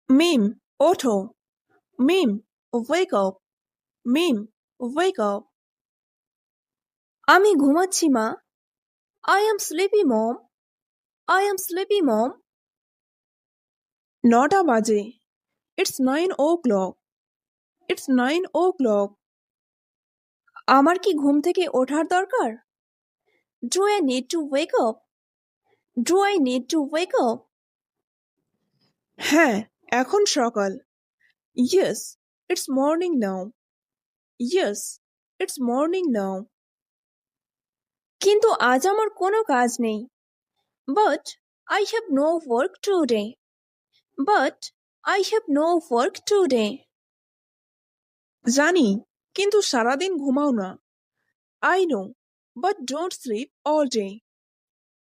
মিম, ওঠো। Mim, wake up. Mim, wake up. আমি ঘুমাচ্ছি মা। I am sleepy mom. I am sleepy mom. 9টা বাজে। It's 9 o'clock। It's 9 o'clock। আমার কি ঘুম থেকে ওঠার দরকার? Do I need to wake up? Do I need to wake up? হ্যাঁ, এখন সকাল। Yes, it's morning now. Yes, it's morning now. কিন্তু আজ আমার কোনো কাজ নেই। But I have no work today. But I have no work today. জানি, কিন্তু সারাদিন ঘুমাও না। I know, but don't sleep all day.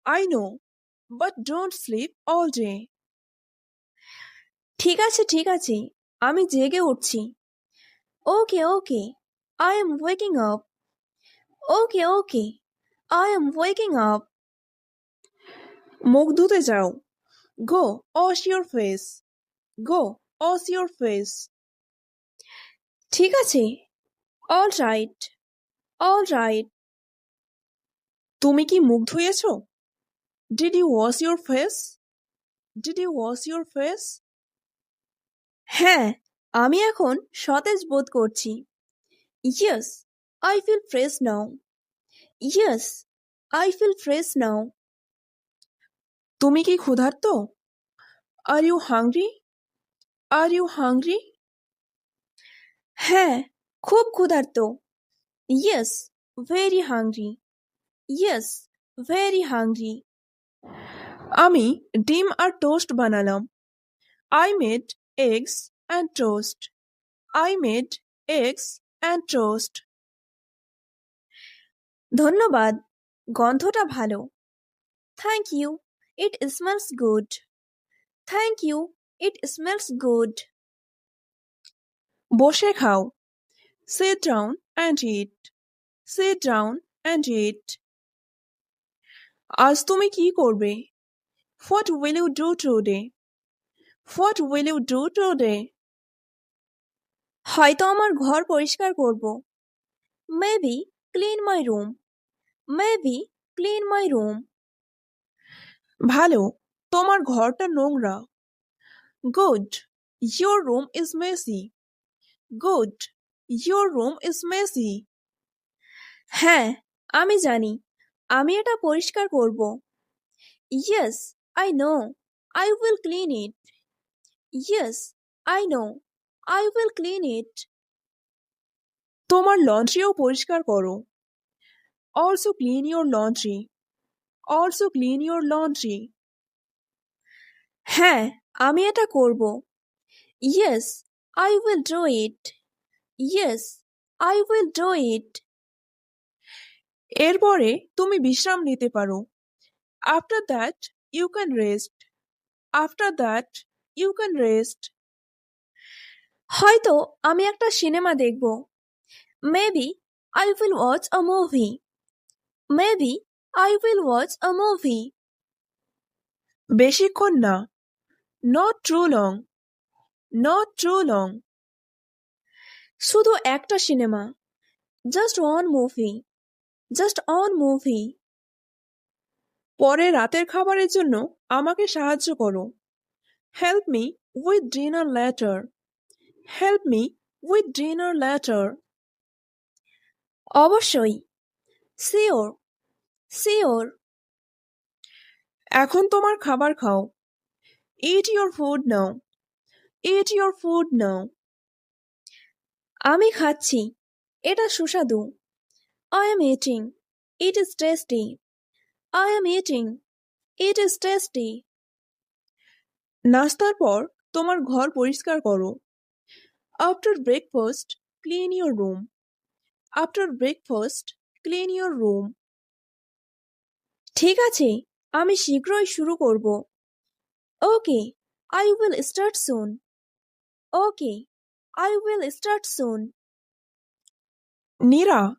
I know, but don't sleep all day. ঠিক আছে ঠিক আছে, আমি জেগে উঠছি। Okay okay, I am waking up. Okay okay, I am waking up. মুখ ধুতে যাও। Go wash your face. Go wash your face. ঠিক আছে, অল রাইট, অল রাইট। তুমি কি মুখ ধুয়েছ? Did you wash your face? Did you wash your face? হ্যাঁ, আমি এখন সতেজ বোধ করছি। Yes, I feel fresh now. Yes, I feel fresh now. তুমি কি ক্ষুধার্ত? Are you hungry? Are you hungry? হ্যাঁ, খুব ক্ষুধার্ত। Yes, very hungry. Yes, very hungry. আমি ডিম আর টোস্ট বানালাম। I made eggs and toast. I made eggs and toast. ধন্যবাদ, গন্ধটা ভালো। Thank you, it smells good. Thank you, it smells good. বসে খাও। Sit down and it. Sit down and eat. আজ তুমি কি করবে? What will you do today? What will you do today? হয়তো আমার ঘর পরিষ্কার করব। Maybe clean my room. Maybe clean my room. ভালো, তোমার ঘরটা নোংরা। Good, your room is messy. Good, your room is messy. হ্যাঁ, আমি জানি, আমি এটা পরিষ্কার করব। Yes, I know, I will clean it. Yes, I know, I will clean it. তোমার লন্ড্রিও পরিষ্কার করো। Also clean your laundry. Also clean your laundry. হ্যাঁ, আমি এটা করব। Yes, I will do it. Yes, I will do it. এরপরে তুমি বিশ্রাম নিতে পারো। After that you can rest. After that you can rest. হয়তো আমি একটা সিনেমা দেখব। Maybe I will watch a movie. Maybe I will watch a movie. বেশিক্ষণ না। Not too long. Not too long. শুধু একটা সিনেমা। Just one movie. Just one movie. পরে রাতের খাবারের জন্য আমাকে সাহায্য করো। Help me with dinner later. Help me with dinner later. অবশ্যই। Sure, sure. এখন তোমার খাবার খাও। Eat your food now. Eat your food now. আমি খাচ্ছি, এটা সুস্বাদু। I am eating, it is tasty. I am eating, it is tasty. নাস্তার পর তোমার ঘর পরিষ্কার করো। After breakfast clean your room. After breakfast clean your room. ঠিক আছে, আমি শীঘ্রই শুরু করব। Okay, I will start soon. Okay, I will start soon. Neera,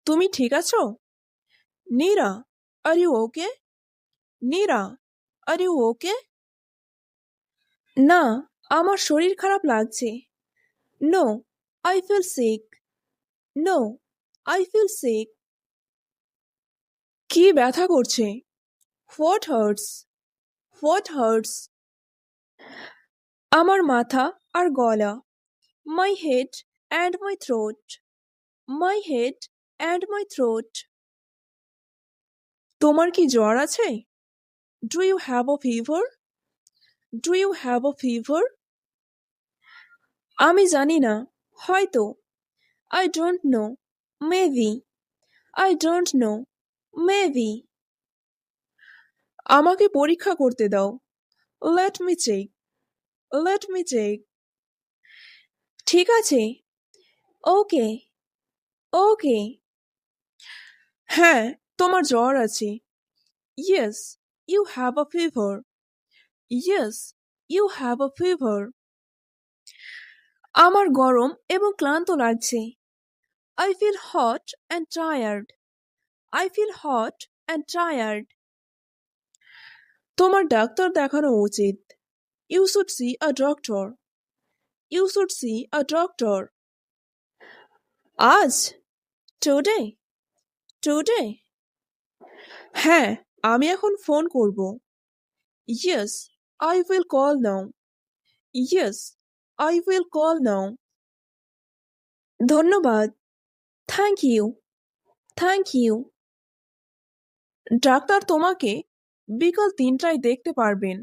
তুমি ঠিক আছো? Neera, are you okay? Neera, are you okay? না, আমার শরীর খারাপ লাগছে। No, I feel sick. No, I feel sick. কি ব্যথা করছে? What hurts? What hurts? আমার মাথা আর গলা। My head and my throat. My head and my throat. তোমার কি জ্বর আছে? Do you have a fever? Do you have a fever? আমি জানি না, হয়তো। I don't know. Maybe. I don't know. Maybe. আমাকে পরীক্ষা করতে দাও। Let me check. Let me check. ঠিক আছে। Okay. Okay. হ্যাঁ, তোমার জ্বর আছে। Yes, you have a fever. Yes, you have a fever. আমার গরম এবং ক্লান্ত লাগছে। I feel hot and tired. I feel hot and tired. তোমার ডাক্তার দেখানো উচিত। You should see a doctor. You should see a doctor. আজ? Today? Today? হ্যাঁ, আমি এখন ফোন করব। Yes, I will call now. Yes, I will call now. ধন্যবাদ। Thank you. Thank you. Doctor তোমাকে বিকাল 3টায় দেখতে পারবেন।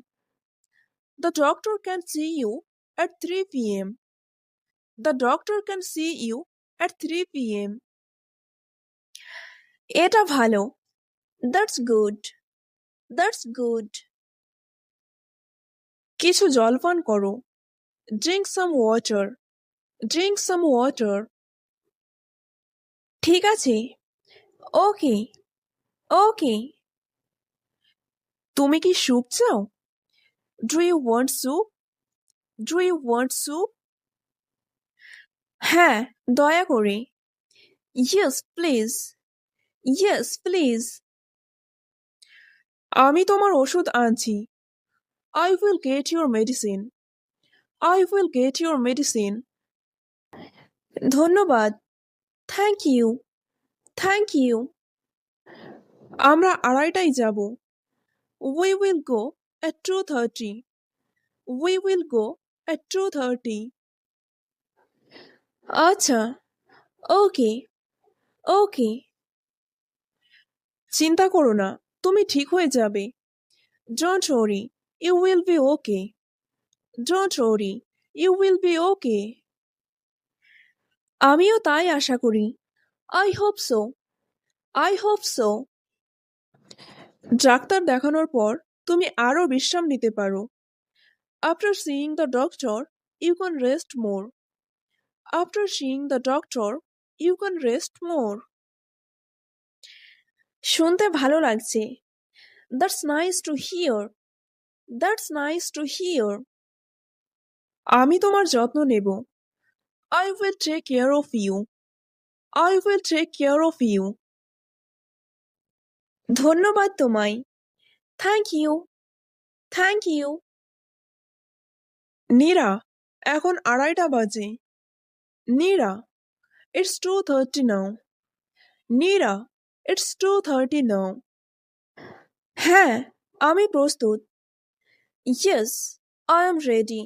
The doctor can see you at 3 p.m. The doctor can see you at 3 p.m. এটা ভালো। That's good. That's good. কিছু জল পান করো। Drink some water. Drink some water. ঠিক আছে। Okay. Okay. তুমি কি স্যুপ চাও? Do you want soup? Do you want soup? হ্যাঁ, দয়া করে। Yes, please. Yes, please. আমি তোমার ওষুধ আনছি। I will get your medicine. I will get your medicine. ধন্যবাদ। Thank you. Thank you. আমরা 2:30টায় যাব। We will go at 2:30. We will go at 2:30. আচ্ছা। Okay. Okay. চিন্তা করো না, তুমি ঠিক হয়ে যাবে। Don't worry, you will be okay. Don't worry, you will be okay. আমিও তাই আশা করি। I hope so. I hope so. Doctor দেখানোর পর তুমি আরো বিশ্রাম নিতে পারো। After seeing the doctor, you can rest more. After seeing the doctor, you can rest more. শুনতে ভালো লাগছে। That's nice to hear. That's nice to hear. আমি তোমার যত্ন নেব। I will take care of you. I will take care of you. ধন্যবাদ তোমায়। Thank you. Thank you. Nira, এখন 2:30 বাজে। Nira, it's 2:30 now. Nira, it's 2:30 now. হ্যাঁ, আমি প্রস্তুত। Yes, I am ready.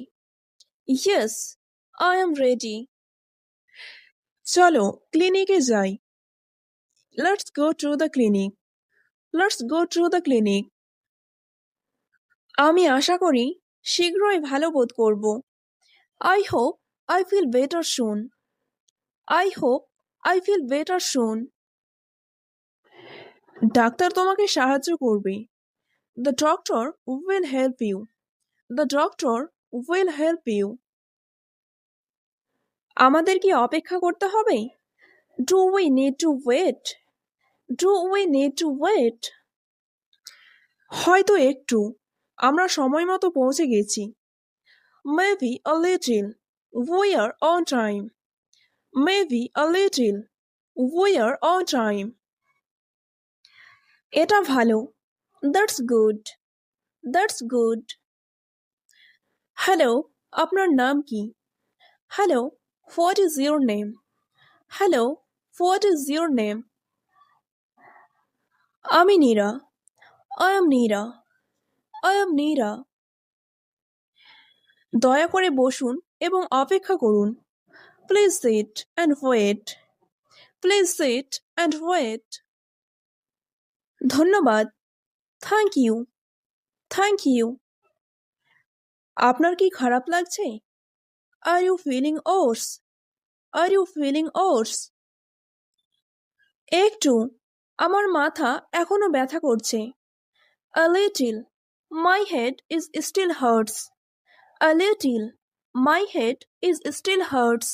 Yes, I am ready. চলো ক্লিনিকে যাই। Let's go to the clinic. Let's go to the clinic. আমি আশা করি শীঘ্রই ভালো বোধ করব। I hope I feel better soon. I hope I feel better soon. Doctor তোমাকে সাহায্য করবে। The doctor will help you. The doctor will help you. আমাদের কি অপেক্ষা করতে হবে? Do we need to wait? Do we need to wait? হয়তো একটু। আমরা সময় মতো পৌঁছে গেছি। Maybe a little. We are on time. Maybe a little. We are on time. এটা ভালো। That's good. That's good. Hello, আপনার নাম কি? Hello, what is your name? Hello, what is your name? আমি Neera. I am Neera. I am Neera. দয়া করে বসুন এবং অপেক্ষা করুন। Please sit and wait. Please sit and wait. ধন্যবাদ। Thank you. Thank you. আপনার কি খারাপ লাগছে? Are you feeling worse? Are you feeling worse? একটু। আমার মাথা এখনো ব্যথা করছে। A little. My head is still hurts. A little. My head is still hurts.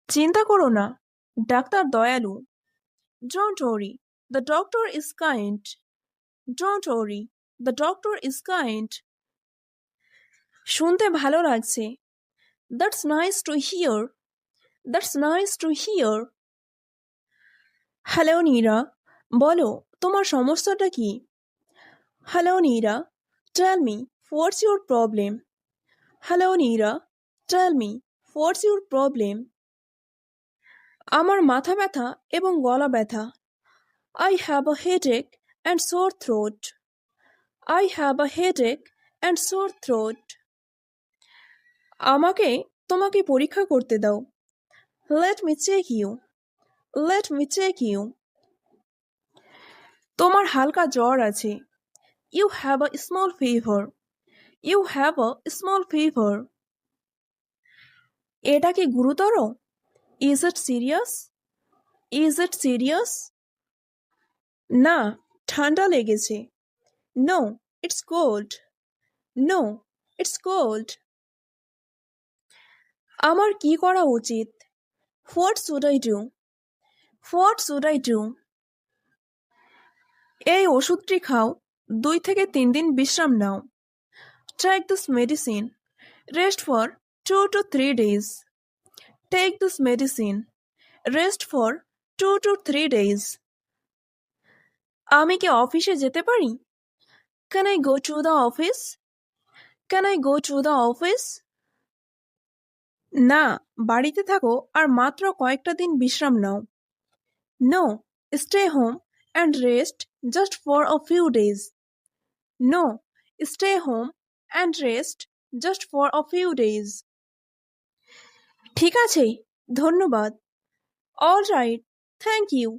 চিন্তা করো না, ডাক্তার দয়ালু। Don't worry, the doctor is kind. Don't worry, the doctor is kind. শুনতে ভালো লাগছে। That's nice to hear. That's nice to hear. Hello Neera, বলো তোমার সমস্যাটা কি? Hello Neera, tell me, what's your problem? Hello Neera, tell me, what's your problem? আমার মাথা ব্যথা এবং গলা ব্যথা। I have a headache and sore throat. I have a headache and sore throat. আমাকে তোমাকে পরীক্ষা করতে দাও। Let me check you. Let me check you. তোমার হালকা জ্বর আছে। You have a small fever. You have a small fever. এটা কি গুরুতর? Is it serious? Is it serious? না, ঠান্ডা লেগেছে। No, it's cold. No, it's cold. আমার কি করা উচিত? What should I do? What should I do? এই ওষুধটি খাও, 2 থেকে 3 দিন বিশ্রাম নাও। Take this medicine. Rest for 2 to 3 days. Take this medicine. Rest for 2 to 3 days. আমি কি অফিসে যেতে পারি? Can I go to the office? Can I go to the office? না, বাড়িতে থাকো আর মাত্র কয়েকটা দিন বিশ্রাম নাও। No, stay home and rest just for a few days. No, stay home and rest just for a few days. ঠিক আছে, ধন্যবাদ। All right, thank you.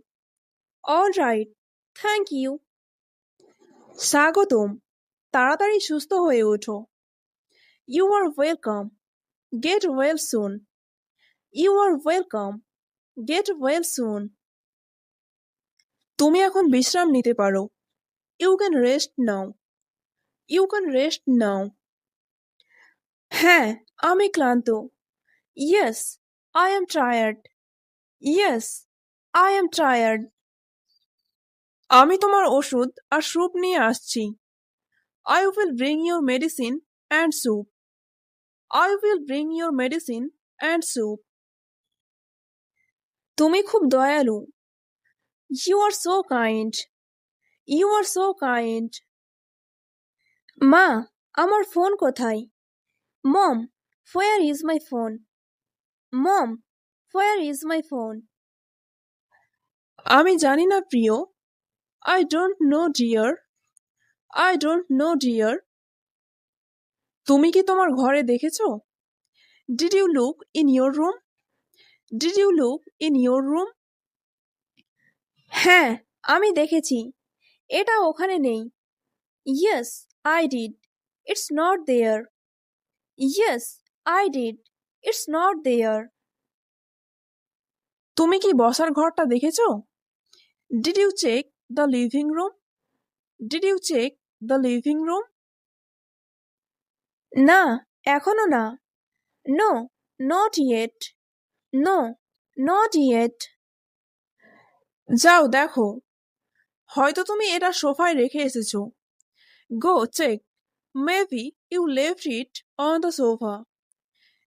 All right, thank you. স্বাগতম, তাড়াতাড়ি সুস্থ হয়ে ওঠো। You are welcome. Get well soon. You are welcome. Get well soon. তুমি এখন বিশ্রাম নিতে পারো। You can rest now. You can rest now. হ্যাঁ, আমি ক্লান্ত। Yes, I am tired. Yes, I am tired. আমি তোমার ওষুধ আর স্যুপ নিয়ে আসছি। I will bring your medicine and soup. I will bring your medicine and soup. তুমি খুব দয়ালু। You are so kind. You are so kind. মা, আমার ফোন কোথায়? Mom, where is my phone? Mom, where is my phone? আমি জানি না প্রিয়। I don't know dear. I don't know dear. তুমি কি তোমার ঘরে দেখেছো? Did you look in your room? Did you look in your room? হ্যাঁ, আমি দেখেছি। এটা ওখানে নেই। Yes, I did. It's not there. Yes, I did. It's not there. তুমি কি বসার ঘরটা দেখেছো? Did you check the living room? Did you check the living room? না, এখনো না। No, not yet. No, not yet. যাও দেখো, হয়তো তুমি এটা সোফায় রেখে এসেছো। Go check. Maybe you left it on the sofa.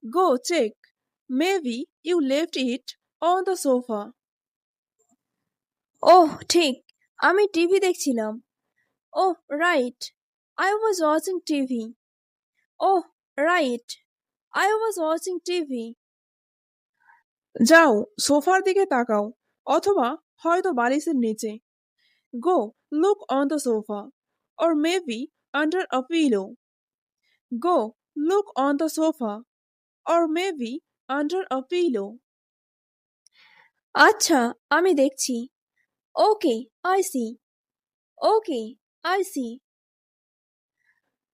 Go check. Maybe you left it on the sofa. ওহ ঠিক, আমি টিভি দেখছিলাম। Oh right, I was watching TV. Oh Right. I was watching TV. যাও, সোফার দিকে তাকাও, অথবা হয়তো বালিশের নিচে। Go, look on the sofa, or maybe under a pillow. Go, look on the sofa, or maybe under a pillow. আচ্ছা, আমি দেখছি। Okay, I see. Okay, I see.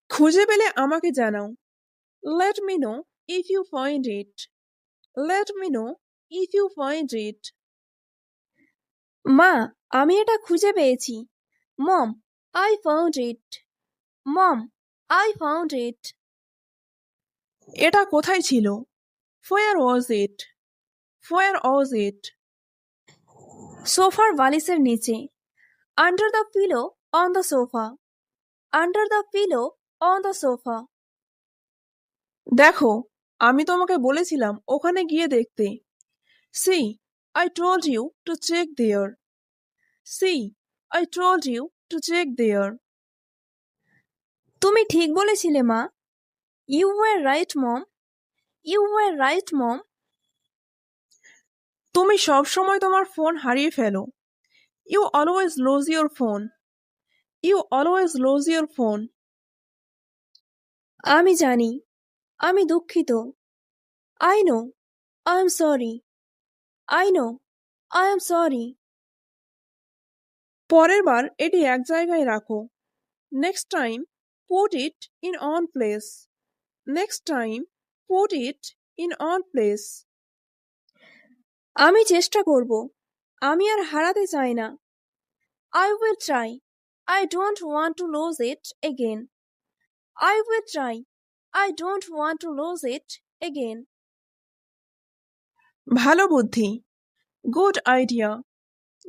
খুঁজে পেলে আমাকে জানাও। Let me know if you find it. Let me know if you find it. মা, আমি এটা খুঁজে পেয়েছি। Mom, I found it. Mom, I found it. এটা কোথায় ছিল? Where was it? Where was it? সোফার বালিশের নিচে। Under the pillow on the sofa. Under the pillow on the sofa. দেখো, আমি তোমাকে বলেছিলাম ওখানে গিয়ে দেখতে। See, I told you to check there. See, I told you to check there. তুমি ঠিক বলেছিলে মা। You were right mom. You were right mom. তুমি সব সময় তোমার ফোন হারিয়ে ফেলো। You always lose your phone. You always lose your phone. আমি জানি। আমি দুঃখিত। I know. I am sorry. I know. I am sorry. পরের বার এটি এক জায়গায় রাখো। Next time, put it in on place. Next time, put it in on place. আমি চেষ্টা করব। আমি আর হারাতে চাই না। I will try. I don't want to lose it again. I will try. I don't want to lose it again. ভালো বুদ্ধি। Good idea.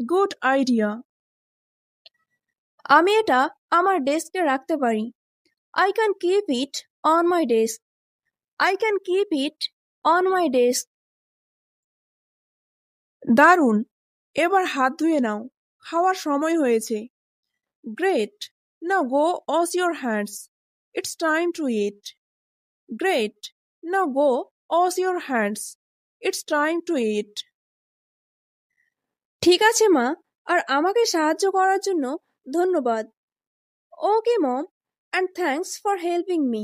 Good idea. আমি এটা আমার ডেস্কে রাখতে পারি। I can keep it on my desk. I can keep it on my desk. দারুণ। এবার হাত ধুয়ে নাও, খাওয়ার সময় হয়েছে। Great. Now go wash your hands. It's time to eat. Great. Now go wash your hands. It's time to eat. ঠিক আছে মা, আর আমাকে সাহায্য করার জন্য ধন্যবাদ। ওকে মম, and thanks for helping me.